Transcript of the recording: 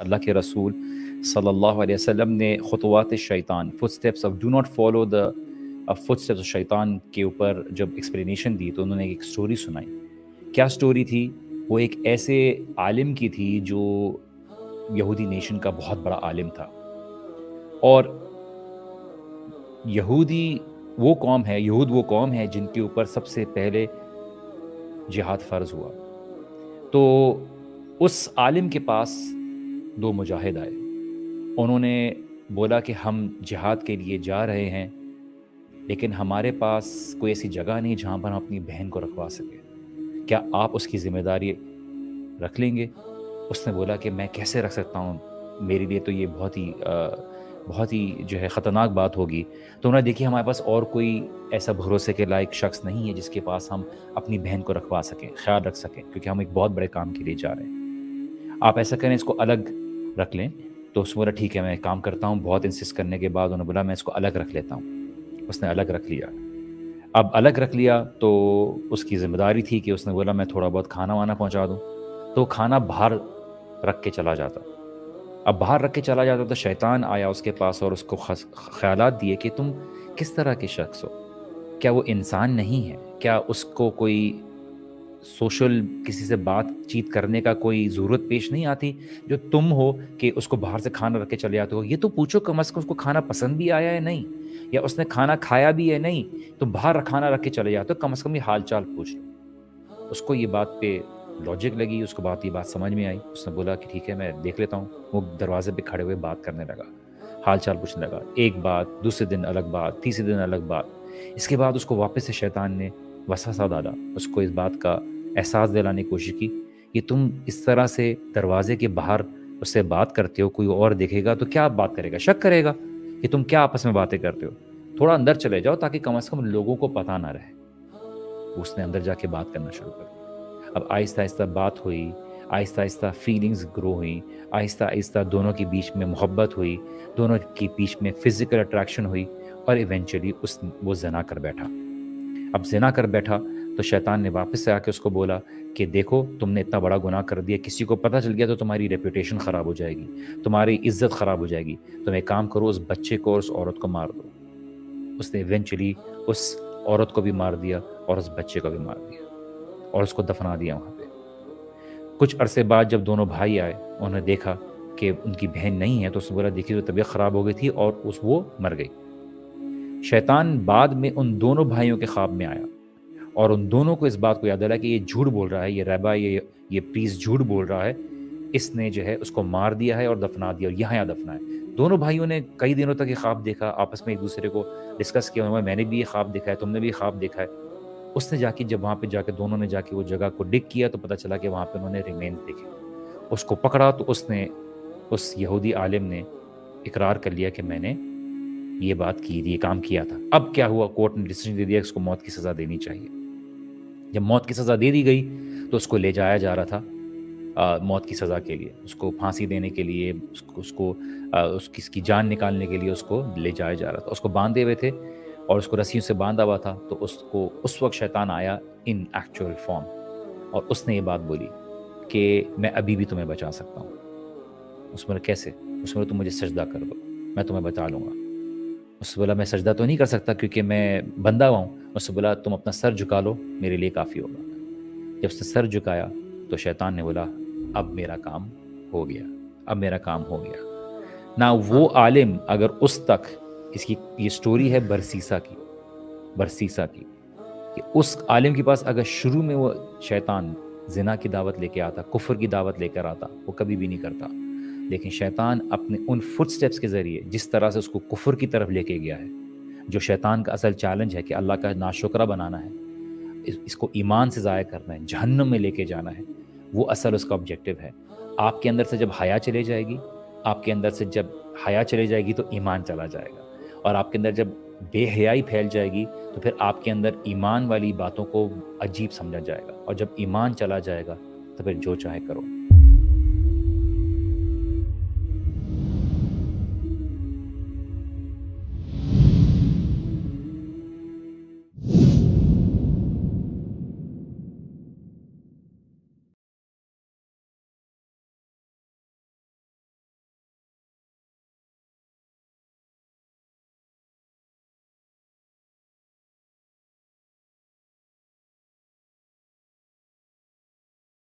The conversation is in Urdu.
اللہ کے رسول صلی اللہ علیہ وسلم نے خطوات شیطان footsteps of do not follow the footsteps of Shaitan کے اوپر جب ایکسپلینیشن دی تو انہوں نے ایک سٹوری سنائی. کیا سٹوری تھی؟ وہ ایک ایسے عالم کی تھی جو یہودی نیشن کا بہت بڑا عالم تھا. اور یہود وہ قوم ہے جن کے اوپر سب سے پہلے جہاد فرض ہوا. تو اس عالم کے پاس 2 مجاہد آئے. انہوں نے بولا کہ ہم جہاد کے لیے جا رہے ہیں لیکن ہمارے پاس کوئی ایسی جگہ نہیں جہاں پر ہم اپنی بہن کو رکھوا سکیں. کیا آپ اس کی ذمہ داری رکھ لیں گے؟ اس نے بولا کہ میں کیسے رکھ سکتا ہوں، میرے لیے تو یہ بہت ہی جو ہے خطرناک بات ہوگی. تو انہوں نے دیکھی ہمارے پاس اور کوئی ایسا بھروسے کے لائق شخص نہیں ہے جس کے پاس ہم اپنی بہن کو رکھوا سکیں، خیال رکھ سکیں، کیونکہ ہم ایک بہت بڑے کام کے لیے جا رہے ہیں. آپ ایسا کریں، اس کو الگ رکھ لیں. تو اس نے بولا ٹھیک ہے میں کام کرتا ہوں. بہت انسسٹ کرنے کے بعد انہوں نے بولا میں اس کو الگ رکھ لیتا ہوں. اس نے الگ رکھ لیا. اب الگ رکھ لیا تو اس کی ذمہ داری تھی کہ اس نے بولا میں تھوڑا بہت کھانا وانا پہنچا دوں. تو کھانا باہر رکھ کے چلا جاتا. اب باہر رکھ کے چلا جاتا تو شیطان آیا اس کے پاس اور اس کو خیالات دیے کہ تم کس طرح کے شخص ہو، کیا وہ انسان نہیں ہے، کیا اس کو کوئی سوشل کسی سے بات چیت کرنے کا کوئی ضرورت پیش نہیں آتی جو تم ہو کہ اس کو باہر سے کھانا رکھ کے چلے جاتے ہو. یہ تو پوچھو کم از کم اس کو کھانا پسند بھی آیا ہے نہیں، یا اس نے کھانا کھایا بھی ہے نہیں، تو باہر کھانا رکھ کے چلے جاتے ہو، کم از کم یہ حال چال پوچھ لو. اس کو یہ بات پہ لاجک لگی، اس کو یہ بات سمجھ میں آئی. اس نے بولا کہ ٹھیک ہے میں دیکھ لیتا ہوں. وہ دروازے پہ کھڑے ہوئے بات کرنے لگا، حال چال پوچھنے لگا. ایک بات، دوسرے دن الگ بات، تیسرے دن الگ بات. اس کے بعد اس کو واپس سے شیطان نے وسوسہ ڈالا، اس کو اس بات کا احساس دلانے کی کوشش کی کہ تم اس طرح سے دروازے کے باہر اس سے بات کرتے ہو، کوئی اور دیکھے گا تو کیا بات کرے گا، شک کرے گا کہ تم کیا آپس میں باتیں کرتے ہو. تھوڑا اندر چلے جاؤ تاکہ کم از کم لوگوں کو پتہ نہ رہے. اس نے اندر جا کے بات کرنا شروع کر دی. اب آہستہ آہستہ بات ہوئی، آہستہ آہستہ فیلنگز گرو ہوئیں، آہستہ آہستہ دونوں کے بیچ میں محبت ہوئی، دونوں کے بیچ میں فزیکل اٹریکشن ہوئی، اور ایونچولی وہ زنا کر بیٹھا. اب زنا کر بیٹھا تو شیطان نے واپس سے آ کے اس کو بولا کہ دیکھو تم نے اتنا بڑا گناہ کر دیا، کسی کو پتہ چل گیا تو تمہاری ریپوٹیشن خراب ہو جائے گی، تمہاری عزت خراب ہو جائے گی. تم ایک کام کرو، اس بچے کو اور اس عورت کو مار دو. اس نے ایونچولی اس عورت کو بھی مار دیا اور اس بچے کو بھی مار دیا اور اس کو دفنا دیا وہاں پہ. کچھ عرصے بعد جب دونوں بھائی آئے، انہوں نے دیکھا کہ ان کی بہن نہیں ہے، تو اس نے بولا دیکھیے تو طبیعت خراب ہو گئی تھی اور وہ مر گئی. شیطان بعد میں ان دونوں بھائیوں کے خواب میں آیا اور ان دونوں کو اس بات کو یاد دلایا کہ یہ جھوٹ بول رہا ہے، یہ رہبا، یہ پریس جھوٹ بول رہا ہے. اس نے جو ہے اس کو مار دیا ہے اور دفنا دیا، اور یہاں دفنا ہے. دونوں بھائیوں نے کئی دنوں تک یہ خواب دیکھا، آپس میں ایک دوسرے کو ڈسکس کیا، میں نے بھی یہ خواب دیکھا ہے، تم نے بھی یہ خواب دیکھا ہے. اس نے جب وہاں پہ جا کے دونوں نے جا کے وہ جگہ کو ڈگ کیا تو پتہ چلا کہ وہاں پہ انہوں نے ریمینز دیکھے. اس کو پکڑا تو اس یہودی عالم نے اقرار کر لیا کہ میں نے یہ بات کی تھی، یہ کام کیا تھا. اب کیا ہوا، کورٹ نے ڈیسیژن دے دیا کہ اس کو موت کی سزا دینی چاہیے. جب موت کی سزا دے دی گئی تو اس کو لے جایا جا رہا تھا موت کی سزا کے لیے، اس کو پھانسی دینے کے لیے، اس کی جان نکالنے کے لیے اس کو لے جایا جا رہا تھا. اس کو باندھے ہوئے تھے اور اس کو رسیوں سے باندھا ہوا تھا. تو اس وقت شیطان آیا ان ایکچوئل فارم اور اس نے یہ بات بولی کہ میں ابھی بھی تمہیں بچا سکتا ہوں. اس میں کیسے؟ اس میں تم مجھے سجدہ کر دو، میں تمہیں بچا لوں گا. اس سے بولا میں سجدہ تو نہیں کر سکتا کیونکہ میں بندہ ہوا ہوں. اس سے بولا تم اپنا سر جھکا لو، میرے لیے کافی ہوگا. جب اس نے سر جھکایا تو شیطان نے بولا اب میرا کام ہو گیا، اب میرا کام ہو گیا. نہ وہ عالم، اگر اس تک اس کی یہ سٹوری ہے برسیسا کی کہ اس عالم کے پاس اگر شروع میں وہ شیطان زنا کی دعوت لے کے آتا، کفر کی دعوت لے کر آتا، وہ کبھی بھی نہیں کرتا. لیکن شیطان اپنے ان فٹ سٹیپس کے ذریعے جس طرح سے اس کو کفر کی طرف لے کے گیا ہے، جو شیطان کا اصل چیلنج ہے کہ اللہ کا ناشکرہ بنانا ہے، اس کو ایمان سے ضائع کرنا ہے، جہنم میں لے کے جانا ہے، وہ اصل اس کا آبجیکٹو ہے. آپ کے اندر سے جب حیا چلے جائے گی، آپ کے اندر سے جب حیا چلے جائے گی تو ایمان چلا جائے گا، اور آپ کے اندر جب بے حیائی پھیل جائے گی تو پھر آپ کے اندر ایمان والی باتوں کو عجیب سمجھا جائے گا، اور جب ایمان چلا جائے گا تو پھر جو چاہے کرو.